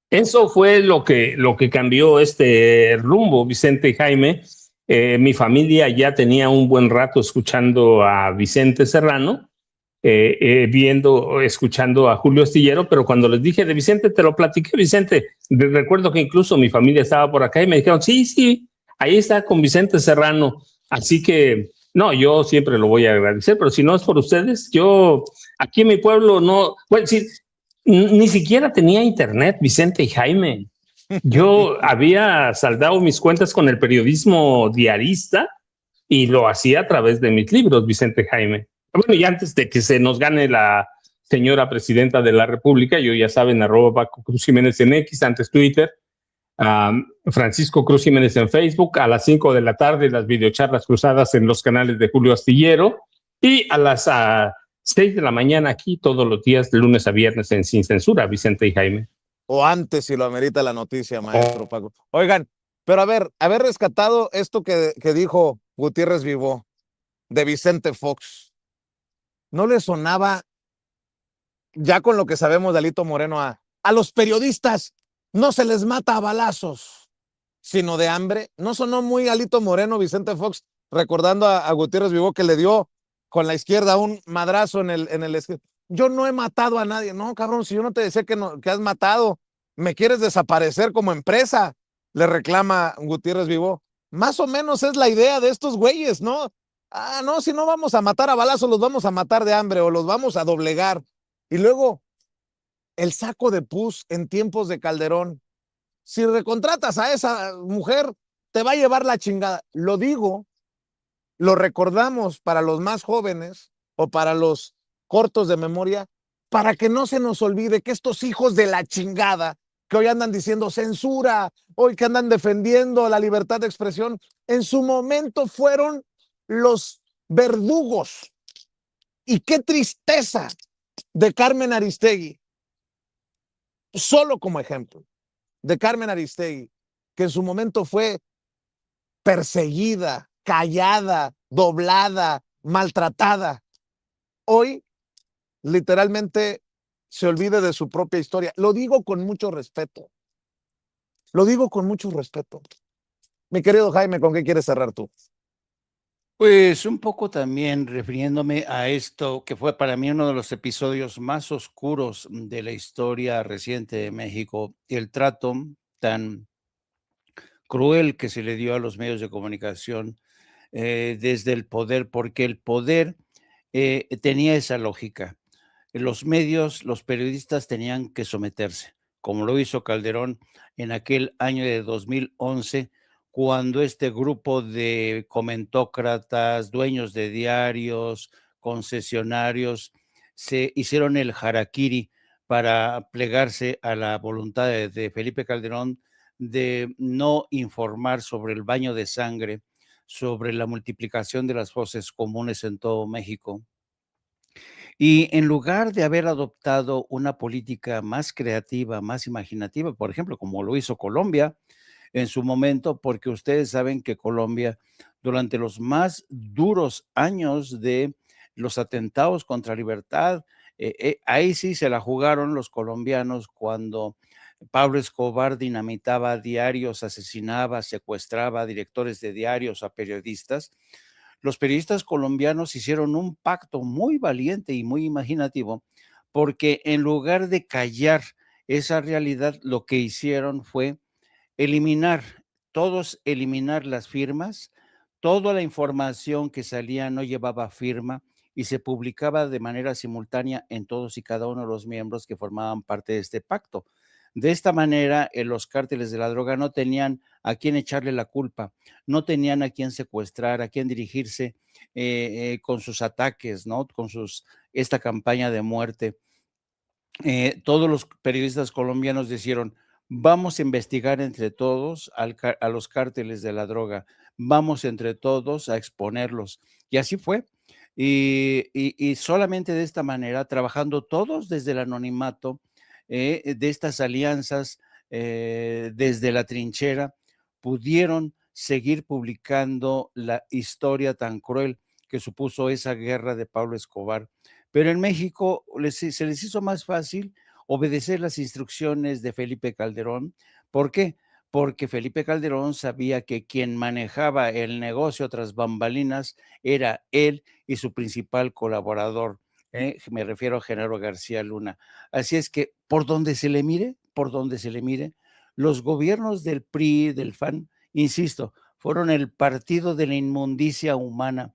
Eso fue lo que cambió este rumbo, Vicente y Jaime. Mi familia ya tenía un buen rato escuchando a Vicente Serrano, escuchando a Julio Astillero, pero cuando les dije de Vicente, te lo platiqué, Vicente. Recuerdo que incluso mi familia estaba por acá y me dijeron, sí, ahí está con Vicente Serrano. Así que, no, yo siempre lo voy a agradecer, pero si no es por ustedes, yo aquí en mi pueblo no, bueno, sí, ni siquiera tenía internet, Vicente y Jaime. Yo había saldado mis cuentas con el periodismo diarista y lo hacía a través de mis libros, Vicente y Jaime. Bueno, y antes de que se nos gane la señora presidenta de la República, yo ya saben, @Paco Cruz Jiménez en X, antes Twitter, Francisco Cruz Jiménez en Facebook, a las 5 de la tarde las videocharlas cruzadas en los canales de Julio Astillero, y a las 6 de la mañana aquí todos los días, de lunes a viernes, en Sin Censura, Vicente y Jaime. O antes, si lo amerita la noticia, maestro Paco. Oigan, pero haber rescatado esto que dijo Gutiérrez Vivó de Vicente Fox, ¿no le sonaba, ya con lo que sabemos de Alito Moreno, a los periodistas no se les mata a balazos, sino de hambre? ¿No sonó muy Alito Moreno, Vicente Fox, recordando a Gutiérrez Vivó, que le dio con la izquierda un madrazo en el yo no he matado a nadie? No, cabrón, si yo no te decía que has matado, me quieres desaparecer como empresa, le reclama Gutiérrez Vivó. Más o menos es la idea de estos güeyes, ¿no? No, si no vamos a matar a balazos, los vamos a matar de hambre o los vamos a doblegar. Y luego, el saco de pus en tiempos de Calderón. Si recontratas a esa mujer, te va a llevar la chingada. Lo digo, lo recordamos para los más jóvenes o para los cortos de memoria, para que no se nos olvide que estos hijos de la chingada que hoy andan diciendo censura, hoy que andan defendiendo la libertad de expresión, en su momento fueron los verdugos. Y qué tristeza de Carmen Aristegui, solo como ejemplo, de Carmen Aristegui, que en su momento fue perseguida, callada, doblada, maltratada. Hoy, literalmente, se olvide de su propia historia. Lo digo con mucho respeto. Lo digo con mucho respeto. Mi querido Jaime, ¿con qué quieres cerrar tú? Pues un poco también refiriéndome a esto, que fue para mí uno de los episodios más oscuros de la historia reciente de México, el trato tan cruel que se le dio a los medios de comunicación desde el poder, porque el poder tenía esa lógica. Los medios, los periodistas tenían que someterse, como lo hizo Calderón en aquel año de 2011, cuando este grupo de comentócratas, dueños de diarios, concesionarios, se hicieron el harakiri para plegarse a la voluntad de Felipe Calderón de no informar sobre el baño de sangre, sobre la multiplicación de las fosas comunes en todo México. Y en lugar de haber adoptado una política más creativa, más imaginativa, por ejemplo, como lo hizo Colombia en su momento, porque ustedes saben que Colombia, durante los más duros años de los atentados contra la libertad, ahí sí se la jugaron los colombianos cuando Pablo Escobar dinamitaba diarios, asesinaba, secuestraba a directores de diarios, a periodistas. Los periodistas colombianos hicieron un pacto muy valiente y muy imaginativo, porque en lugar de callar esa realidad, lo que hicieron fue eliminar las firmas, toda la información que salía no llevaba firma y se publicaba de manera simultánea en todos y cada uno de los miembros que formaban parte de este pacto. De esta manera, los cárteles de la droga no tenían a quién echarle la culpa, no tenían a quién secuestrar, a quién dirigirse con sus ataques, ¿no? Con esta campaña de muerte. Todos los periodistas colombianos dijeron, vamos a investigar entre todos a los cárteles de la droga, vamos entre todos a exponerlos. Y así fue. Y solamente de esta manera, trabajando todos desde el anonimato, de estas alianzas, desde la trinchera, pudieron seguir publicando la historia tan cruel que supuso esa guerra de Pablo Escobar. Pero en México se les hizo más fácil obedecer las instrucciones de Felipe Calderón. ¿Por qué? Porque Felipe Calderón sabía que quien manejaba el negocio tras bambalinas era él y su principal colaborador. Me refiero a Genaro García Luna. Así es que por donde se le mire, los gobiernos del PRI, del FAN, insisto, fueron el partido de la inmundicia humana.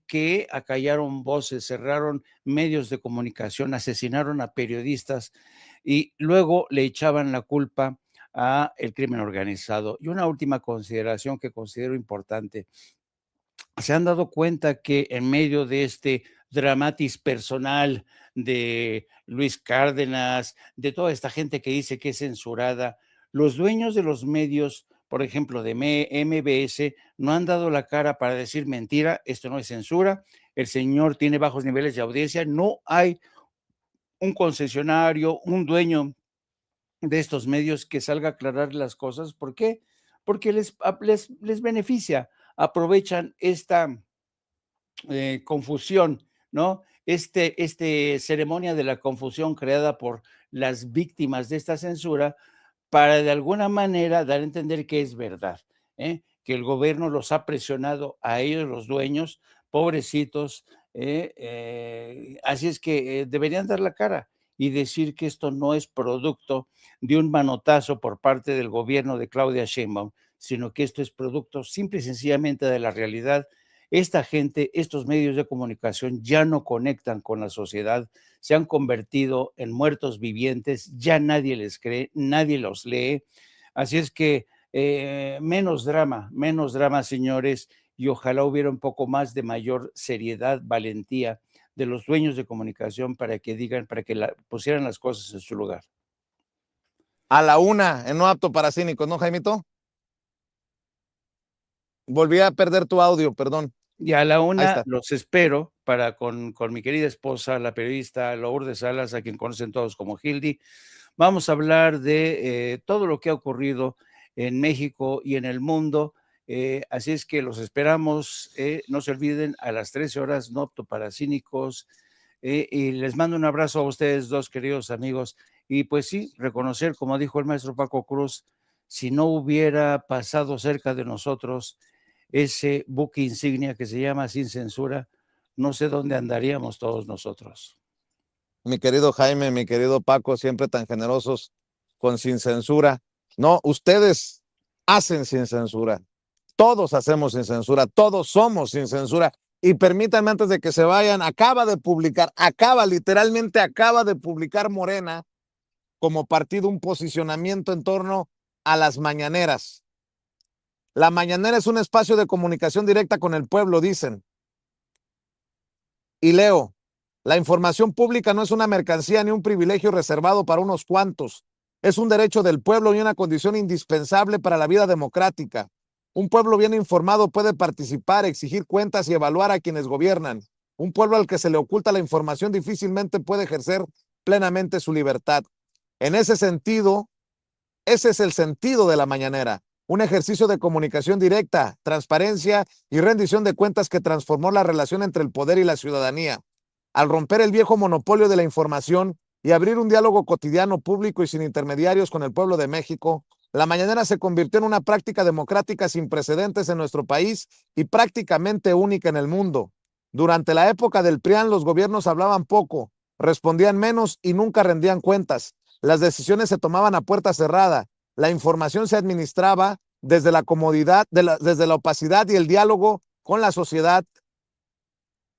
Que acallaron voces, cerraron medios de comunicación, asesinaron a periodistas y luego le echaban la culpa a el crimen organizado. Y una última consideración que considero importante. Se han dado cuenta que en medio de este dramatis personal de Luis Cárdenas, de toda esta gente que dice que es censurada, los dueños de los medios, por ejemplo, de MBS, no han dado la cara para decir mentira, esto no es censura, el señor tiene bajos niveles de audiencia, no hay un concesionario, un dueño de estos medios que salga a aclarar las cosas. ¿Por qué? Porque les beneficia, aprovechan esta confusión, ¿no? Ceremonia de la confusión creada por las víctimas de esta censura para de alguna manera dar a entender que es verdad, que el gobierno los ha presionado a ellos, los dueños, pobrecitos, así es que deberían dar la cara y decir que esto no es producto de un manotazo por parte del gobierno de Claudia Sheinbaum, sino que esto es producto simple y sencillamente de la realidad. Esta gente, estos medios de comunicación ya no conectan con la sociedad, se han convertido en muertos vivientes, ya nadie les cree, nadie los lee. Así es que menos drama, señores, y ojalá hubiera un poco más de mayor seriedad, valentía de los dueños de comunicación para que pusieran las cosas en su lugar. A la una, en No Apto para Cínicos, ¿no, Jaimito? Volví a perder tu audio, perdón. Y a la una los espero con mi querida esposa, la periodista Lourdes Salas, a quien conocen todos como Hildy. Vamos a hablar de todo lo que ha ocurrido en México y en el mundo. Así es que los esperamos. No se olviden, a las 13 horas, No Apto para Cínicos. Y les mando un abrazo a ustedes dos, queridos amigos. Y pues sí, reconocer, como dijo el maestro Paco Cruz, si no hubiera pasado cerca de nosotros ese buque insignia que se llama Sin Censura, no sé dónde andaríamos todos nosotros. Mi querido Jaime, mi querido Paco, siempre tan generosos con Sin Censura. No, ustedes hacen Sin Censura. Todos hacemos Sin Censura, todos somos Sin Censura. Y permítanme, antes de que se vayan, literalmente acaba de publicar Morena como partido un posicionamiento en torno a las mañaneras. La mañanera es un espacio de comunicación directa con el pueblo, dicen. Y leo, la información pública no es una mercancía ni un privilegio reservado para unos cuantos. Es un derecho del pueblo y una condición indispensable para la vida democrática. Un pueblo bien informado puede participar, exigir cuentas y evaluar a quienes gobiernan. Un pueblo al que se le oculta la información difícilmente puede ejercer plenamente su libertad. En ese sentido, ese es el sentido de la mañanera. Un ejercicio de comunicación directa, transparencia y rendición de cuentas que transformó la relación entre el poder y la ciudadanía. Al romper el viejo monopolio de la información y abrir un diálogo cotidiano, público y sin intermediarios con el pueblo de México, la mañanera se convirtió en una práctica democrática sin precedentes en nuestro país y prácticamente única en el mundo. Durante la época del PRIAN, los gobiernos hablaban poco, respondían menos y nunca rendían cuentas. Las decisiones se tomaban a puerta cerrada. La información se administraba desde la comodidad, desde la opacidad y el diálogo con la sociedad.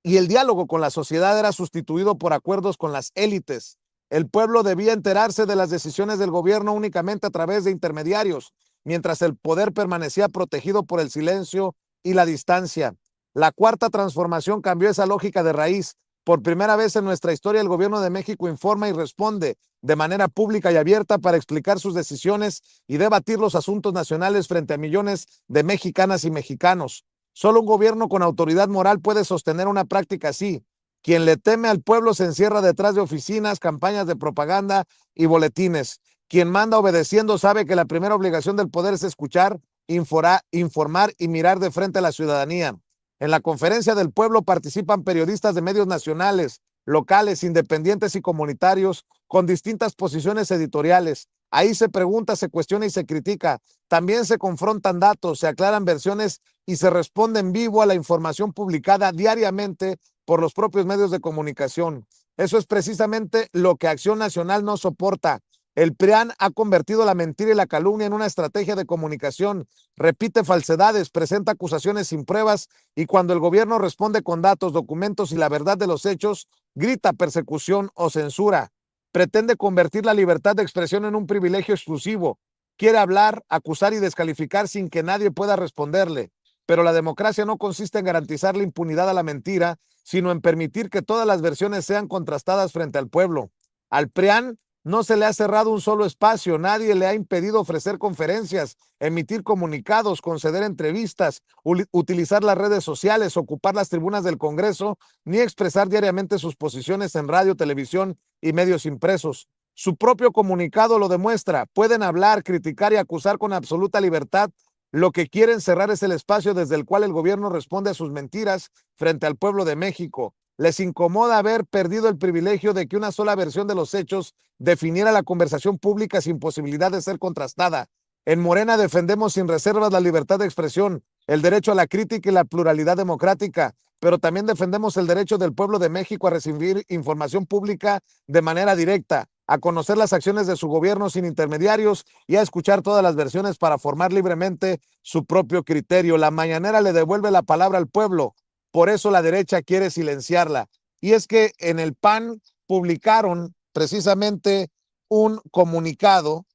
Y el diálogo con la sociedad era sustituido por acuerdos con las élites. El pueblo debía enterarse de las decisiones del gobierno únicamente a través de intermediarios, mientras el poder permanecía protegido por el silencio y la distancia. La cuarta transformación cambió esa lógica de raíz. Por primera vez en nuestra historia, el gobierno de México informa y responde de manera pública y abierta para explicar sus decisiones y debatir los asuntos nacionales frente a millones de mexicanas y mexicanos. Solo un gobierno con autoridad moral puede sostener una práctica así. Quien le teme al pueblo se encierra detrás de oficinas, campañas de propaganda y boletines. Quien manda obedeciendo sabe que la primera obligación del poder es escuchar, informar y mirar de frente a la ciudadanía. En la conferencia del pueblo participan periodistas de medios nacionales, locales, independientes y comunitarios con distintas posiciones editoriales. Ahí se pregunta, se cuestiona y se critica. También se confrontan datos, se aclaran versiones y se responde en vivo a la información publicada diariamente por los propios medios de comunicación. Eso es precisamente lo que Acción Nacional no soporta. El PRIAN ha convertido la mentira y la calumnia en una estrategia de comunicación, repite falsedades, presenta acusaciones sin pruebas y cuando el gobierno responde con datos, documentos y la verdad de los hechos, grita persecución o censura. Pretende convertir la libertad de expresión en un privilegio exclusivo. Quiere hablar, acusar y descalificar sin que nadie pueda responderle. Pero la democracia no consiste en garantizar la impunidad a la mentira, sino en permitir que todas las versiones sean contrastadas frente al pueblo. Al PRIAN no se le ha cerrado un solo espacio, nadie le ha impedido ofrecer conferencias, emitir comunicados, conceder entrevistas, utilizar las redes sociales, ocupar las tribunas del Congreso, ni expresar diariamente sus posiciones en radio, televisión y medios impresos. Su propio comunicado lo demuestra. Pueden hablar, criticar y acusar con absoluta libertad. Lo que quieren cerrar es el espacio desde el cual el gobierno responde a sus mentiras frente al pueblo de México. Les incomoda haber perdido el privilegio de que una sola versión de los hechos definiera la conversación pública sin posibilidad de ser contrastada. En Morena defendemos sin reservas la libertad de expresión, el derecho a la crítica y la pluralidad democrática, pero también defendemos el derecho del pueblo de México a recibir información pública de manera directa, a conocer las acciones de su gobierno sin intermediarios y a escuchar todas las versiones para formar libremente su propio criterio. La mañanera le devuelve la palabra al pueblo, por eso la derecha quiere silenciarla. Y es que en el PAN publicaron precisamente un comunicado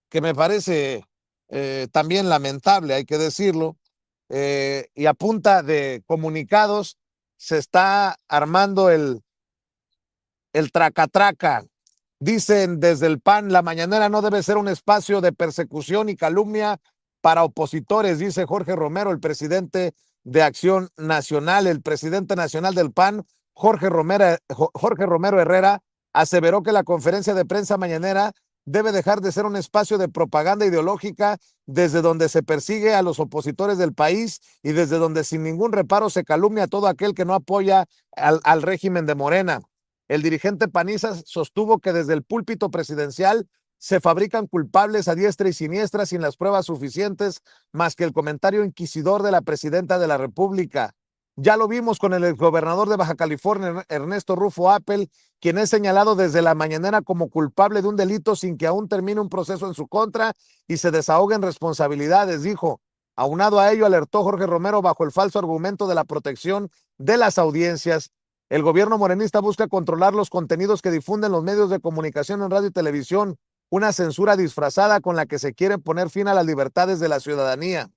que me parece también lamentable, hay que decirlo, y a punta de comunicados se está armando el traca-traca. Dicen desde el PAN, la mañanera no debe ser un espacio de persecución y calumnia para opositores, dice Jorge Romero, el presidente de Acción Nacional. El presidente nacional del PAN, Jorge Romero Herrera, aseveró que la conferencia de prensa mañanera debe dejar de ser un espacio de propaganda ideológica desde donde se persigue a los opositores del país y desde donde sin ningún reparo se calumnia a todo aquel que no apoya al régimen de Morena. El dirigente panista sostuvo que desde el púlpito presidencial se fabrican culpables a diestra y siniestra sin las pruebas suficientes, más que el comentario inquisidor de la presidenta de la República. Ya lo vimos con el exgobernador de Baja California, Ernesto Rufo Appel, quien es señalado desde la mañanera como culpable de un delito sin que aún termine un proceso en su contra y se desahoguen responsabilidades, dijo. Aunado a ello, alertó Jorge Romero bajo el falso argumento de la protección de las audiencias. El gobierno morenista busca controlar los contenidos que difunden los medios de comunicación en radio y televisión, una censura disfrazada con la que se quiere poner fin a las libertades de la ciudadanía.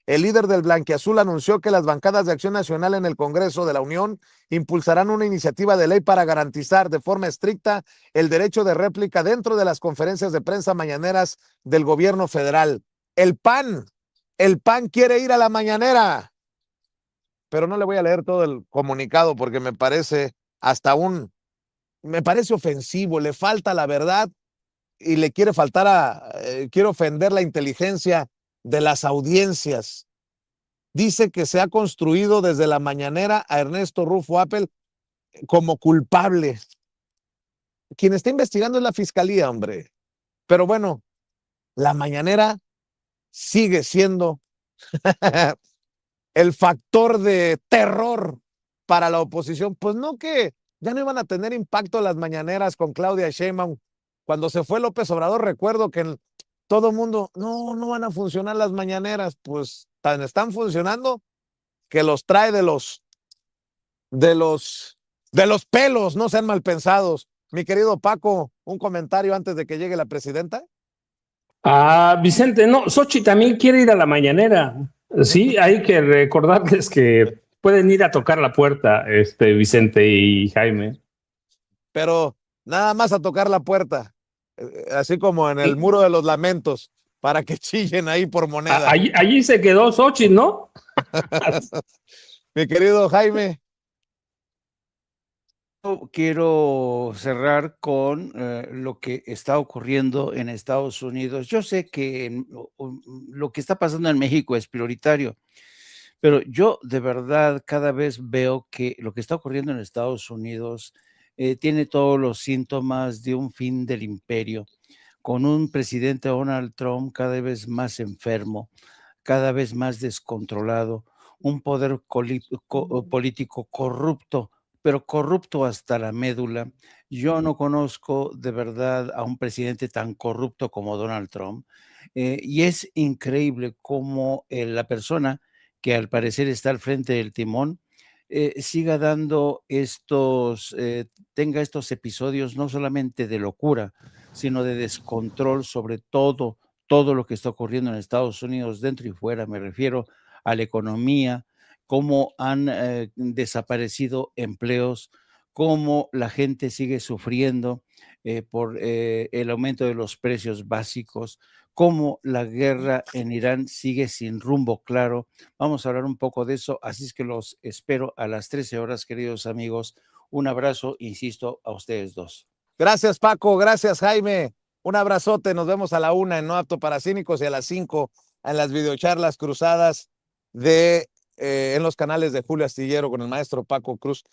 El líder del Blanquiazul anunció que las bancadas de Acción Nacional en el Congreso de la Unión impulsarán una iniciativa de ley para garantizar de forma estricta el derecho de réplica dentro de las conferencias de prensa mañaneras del gobierno federal. El PAN quiere ir a la mañanera, pero no le voy a leer todo el comunicado porque me parece ofensivo, le falta la verdad y le quiere quiere ofender la inteligencia de las audiencias. Dice que se ha construido desde la mañanera a Ernesto Rufo Appel como culpable. Quien está investigando es la fiscalía, hombre. Pero bueno, la mañanera sigue siendo el factor de terror para la oposición. Pues no, que ya no iban a tener impacto las mañaneras con Claudia Sheinbaum. Cuando se fue López Obrador, recuerdo que todo el mundo, no van a funcionar las mañaneras. Pues tan están funcionando que los trae de los pelos, no sean mal pensados. Mi querido Paco, un comentario antes de que llegue la presidenta. Vicente, no, Xochitl también quiere ir a la mañanera. Sí, hay que recordarles que pueden ir a tocar la puerta, Vicente y Jaime. Pero nada más a tocar la puerta, así como en el muro de los lamentos, para que chillen ahí por moneda. Allí se quedó Xochitl, ¿no? Mi querido Jaime. Quiero cerrar con lo que está ocurriendo en Estados Unidos. Yo sé que lo que está pasando en México es prioritario, pero yo de verdad cada vez veo que lo que está ocurriendo en Estados Unidos tiene todos los síntomas de un fin del imperio, con un presidente Donald Trump cada vez más enfermo, cada vez más descontrolado, un poder político corrupto, pero corrupto hasta la médula. Yo no conozco de verdad a un presidente tan corrupto como Donald Trump. Y es increíble cómo la persona que al parecer está al frente del timón siga dando tenga estos episodios no solamente de locura, sino de descontrol sobre todo lo que está ocurriendo en Estados Unidos, dentro y fuera. Me refiero a la economía, cómo han desaparecido empleos, cómo la gente sigue sufriendo por el aumento de los precios básicos, cómo la guerra en Irán sigue sin rumbo claro. Vamos a hablar un poco de eso, así es que los espero a las 13 horas, queridos amigos. Un abrazo, insisto, a ustedes dos. Gracias, Paco. Gracias, Jaime. Un abrazote. Nos vemos a la 1 en No Apto para Cínicos y a las 5 en las videocharlas cruzadas en los canales de Julio Astillero con el maestro Paco Cruz.